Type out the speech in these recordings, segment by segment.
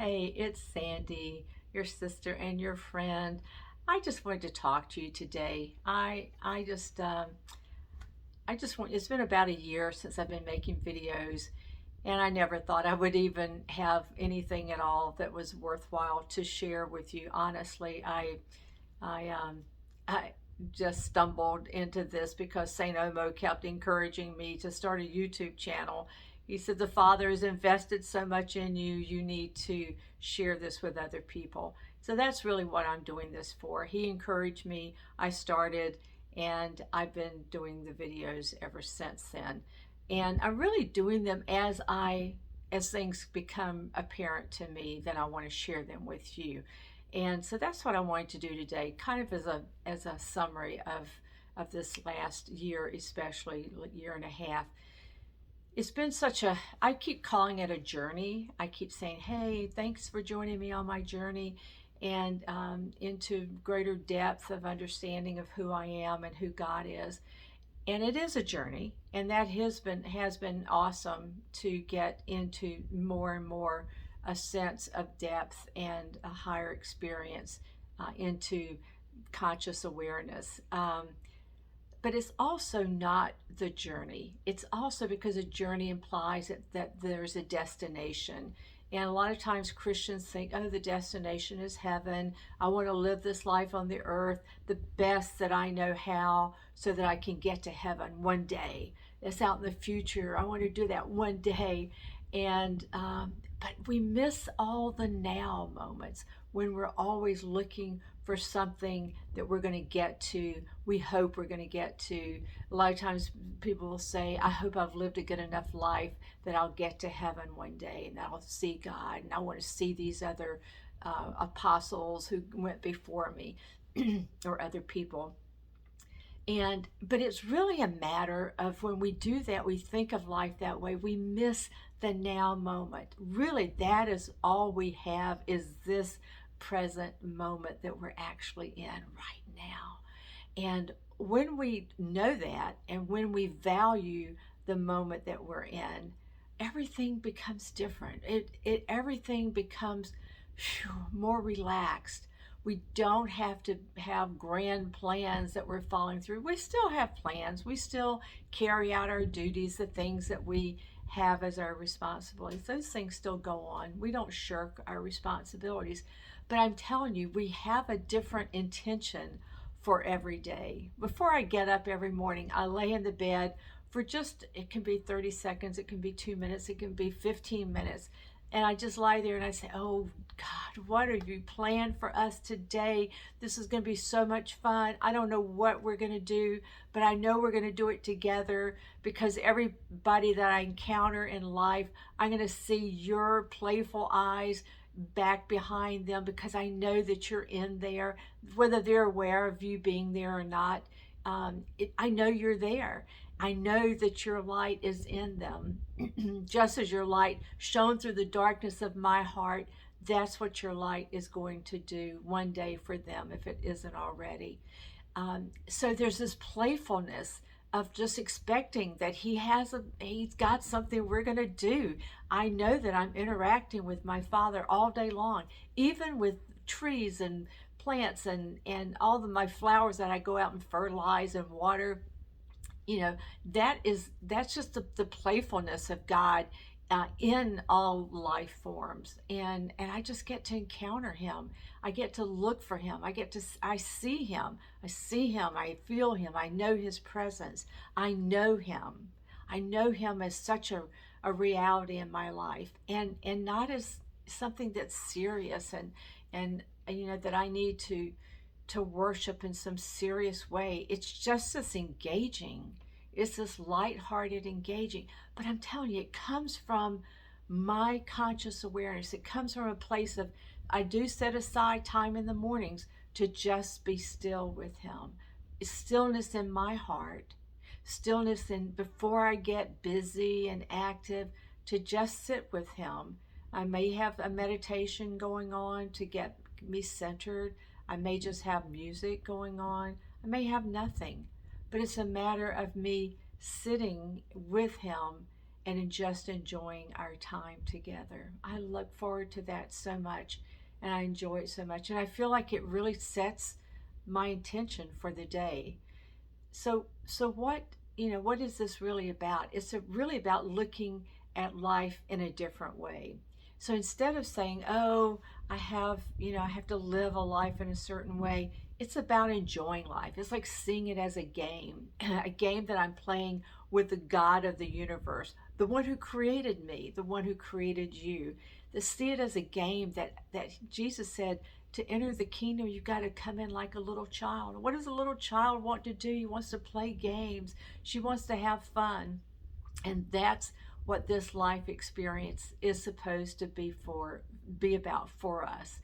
Hey, it's Sandy, your sister and your friend. I just wanted to talk to you today. I just want. It's been about a year since I've been making videos, and I never thought I would even have anything at all that was worthwhile to share with you. Honestly, I just stumbled into this because Saint Omo kept encouraging me to start a YouTube channel. He said, the Father has invested so much in you, you need to share this with other people. So that's really what I'm doing this for. He encouraged me, I started, and I've been doing the videos ever since then. And I'm really doing them as things become apparent to me, then I want to share them with you. And so that's what I wanted to do today, kind of as a summary of this last year, especially year and a half. It's been I keep calling it a journey. I keep saying, hey, thanks for joining me on my journey and into greater depth of understanding of who I am and who God is. And it is a journey, and that has been awesome to get into more and more a sense of depth and a higher experience into conscious awareness. But it's also not the journey. It's also because a journey implies that there's a destination. And a lot of times Christians think, oh, the destination is heaven. I want to live this life on the earth the best that I know how so that I can get to heaven one day. It's out in the future. I want to do that one day. And but we miss all the now moments when we're always looking for something that we're going to get to. We hope we're going to get to. A lot of times people will say, I hope I've lived a good enough life that I'll get to heaven one day and I'll see God, and I want to see these other apostles who went before me or other people. But it's really a matter of when we do that, we think of life that way, we miss the now moment. Really, that is all we have, is this present moment that we're actually in right now. And when we know that, and when we value the moment that we're in, everything becomes different. Everything becomes more relaxed. We don't have to have grand plans that we're following through. We still have plans. We still carry out our duties, the things that we have as our responsibilities. Those things still go on. We don't shirk our responsibilities. But I'm telling you, we have a different intention for every day. Before I get up every morning, I lay in the bed for it can be 30 seconds, it can be 2 minutes, it can be 15 minutes. And I just lie there and I say, oh God, what have you planned for us today? This is going to be so much fun. I don't know what we're going to do, but I know we're going to do it together, because everybody that I encounter in life, I'm going to see your playful eyes back behind them, because I know that you're in there, whether they're aware of you being there or not. I know you're there. I know that your light is in them. Just as your light shone through the darkness of my heart, that's what your light is going to do one day for them, if it isn't already. So there's this playfulness of just expecting that he's got something we're going to do. I know that I'm interacting with my Father all day long, even with trees and plants and my flowers that I go out and fertilize and water. That's just the playfulness of God in all life forms. And I just get to encounter him. I get to look for him. I see him. I feel him. I know his presence. I know him. I know him as such a reality in my life, and not as something that's serious and that I need to worship in some serious way. It's just this engaging. It's this lighthearted engaging. But I'm telling you, it comes from my conscious awareness. It comes from a place of, I do set aside time in the mornings to just be still with him. Stillness in my heart. Stillness in before I get busy and active, to just sit with him. I may have a meditation going on to get me centered. I may just have music going on. I may have nothing. But it's a matter of me sitting with him and in just enjoying our time together. I look forward to that so much, and I enjoy it so much. And I feel like it really sets my intention for the day. So what is this really about? It's really about looking at life in a different way. So instead of saying, "Oh, I have to live a life in a certain way," it's about enjoying life. It's like seeing it as a game, a game that I'm playing with the God of the universe, the one who created me, the one who created you. To see it as a game that Jesus said, to enter the kingdom, you've got to come in like a little child. What does a little child want to do? He wants to play games. She wants to have fun. And that's what this life experience is supposed to be about for us.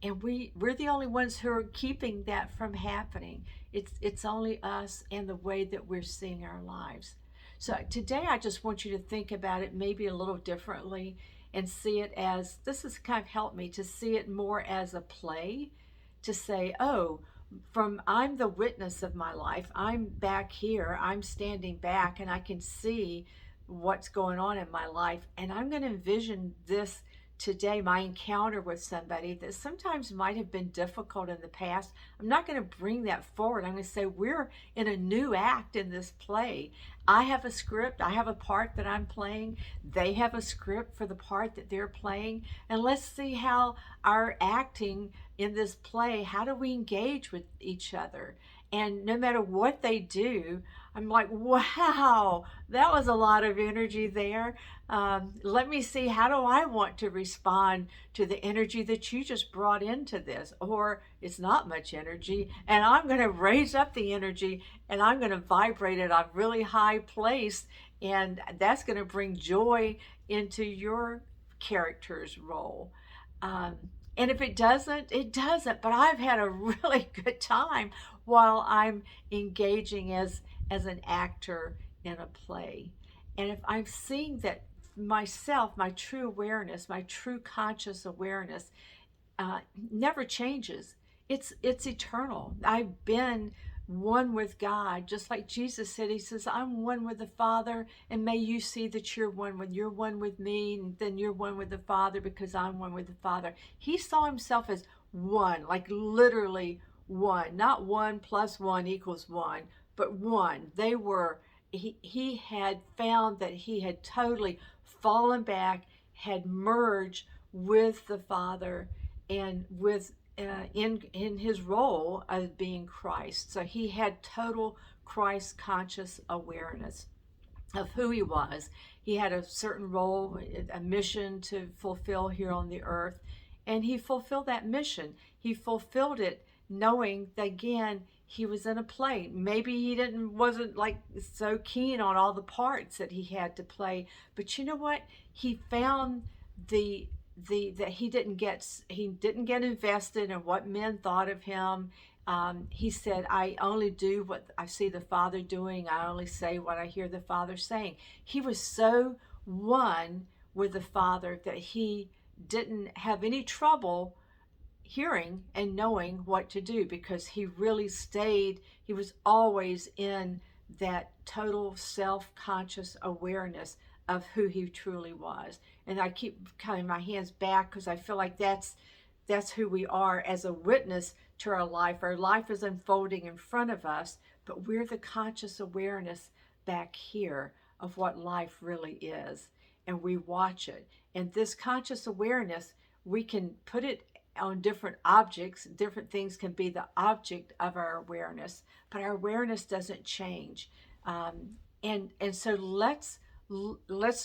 And we're the only ones who are keeping that from happening. It's only us and the way that we're seeing our lives. So today I just want you to think about it maybe a little differently and see it as, this has kind of helped me to see it more as a play, to say, oh, from I'm the witness of my life. I'm back here. I'm standing back and I can see what's going on in my life. And I'm going to envision this today, my encounter with somebody that sometimes might have been difficult in the past. I'm not going to bring that forward. I'm going to say, we're in a new act in this play. I have a script. I have a part that I'm playing. They have a script for the part that they're playing. And let's see how our acting in this play, how do we engage with each other? And no matter what they do, I'm like, wow, that was a lot of energy there. Let me see, how do I want to respond to the energy that you just brought into this? Or it's not much energy, and I'm going to raise up the energy and I'm going to vibrate at a really high place. And that's going to bring joy into your character's role. Um, and if it doesn't, it doesn't. But I've had a really good time while I'm engaging as an actor in a play. And if I'm seeing that myself, my true awareness, my true conscious awareness, never changes. It's eternal. I've been one with God, just like Jesus said. He says, "I'm one with the Father, and may you see that you're one with me, and then you're one with the Father because I'm one with the Father." He saw himself as one, like literally one, not one plus one equals one, but one. They were. He had found that he had totally fallen back, had merged with the Father and with in his role of being Christ. So he had total Christ conscious awareness of who he was. He had a certain role, a mission to fulfill here on the earth, and he fulfilled that mission. He fulfilled it knowing that, again, he was in a play. Maybe he wasn't like so keen on all the parts that he had to play, but you know what? He found the that he didn't get invested in what men thought of him. He said, "I only do what I see the Father doing. I only say what I hear the Father saying." He was so one with the Father that he didn't have any trouble hearing and knowing what to do, because he really stayed, he was always in that total self-conscious awareness of who he truly was. And I keep cutting my hands back because I feel like that's who we are as a witness to our life. Our life is unfolding in front of us, but we're the conscious awareness back here of what life really is, and we watch it. And this conscious awareness, we can put it on different objects. Different things can be the object of our awareness, but our awareness doesn't change. And so let's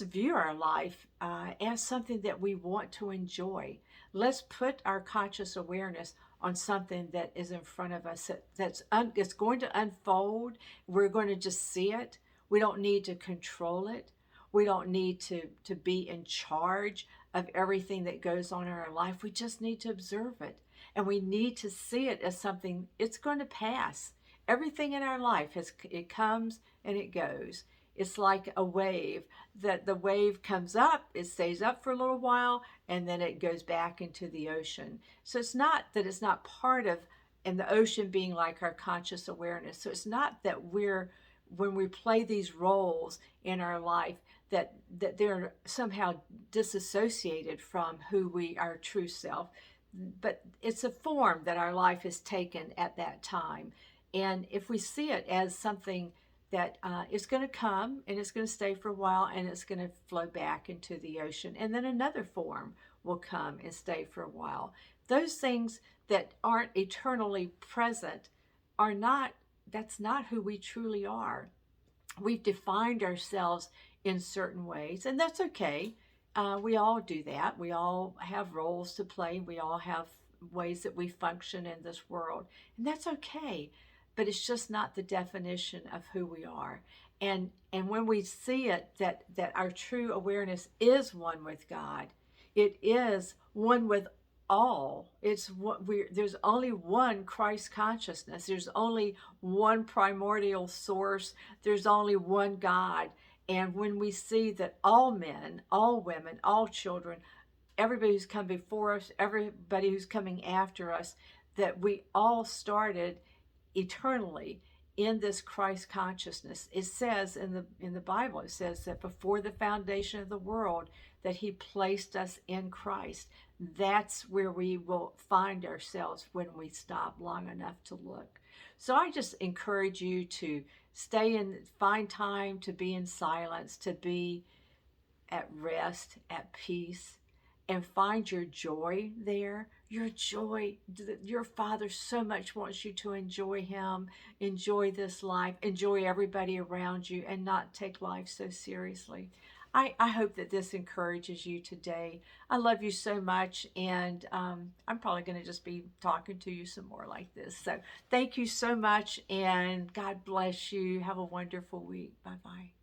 view our life as something that we want to enjoy. Let's put our conscious awareness on something that is in front of us, it's going to unfold. We're going to just see it. We don't need to control it. We don't need to be in charge of everything that goes on in our life. We just need to observe it. And we need to see it as something, it's going to pass. Everything in our life, it comes and it goes. It's like a wave, that the wave comes up, it stays up for a little while, and then it goes back into the ocean. So it's not that it's not part of, and the ocean being like our conscious awareness. So it's not that when we play these roles in our life, that they're somehow disassociated from who we our true self, but it's a form that our life has taken at that time. And if we see it as something that is going to come and it's going to stay for a while and it's going to flow back into the ocean, and then another form will come and stay for a while. Those things that aren't eternally present are not, that's not who we truly are. We've defined ourselves in certain ways, and that's okay. We all do that. We all have roles to play. We all have ways that we function in this world, and that's okay. But it's just not the definition of who we are. And when we see it that our true awareness is one with God, it is one with all. It's what we there's only one Christ consciousness. There's only one primordial source. There's only one God. And when we see that all men, all women, all children, everybody who's come before us, everybody who's coming after us, that we all started eternally in this Christ consciousness. It says in the Bible, it says that before the foundation of the world, that He placed us in Christ. That's where we will find ourselves when we stop long enough to look. So I just encourage you to find time to be in silence, to be at rest, at peace, and find your joy there. Your joy, your Father so much wants you to enjoy Him, enjoy this life, enjoy everybody around you, and not take life so seriously. I hope that this encourages you today. I love you so much, and I'm probably going to just be talking to you some more like this. So thank you so much, and God bless you. Have a wonderful week. Bye bye.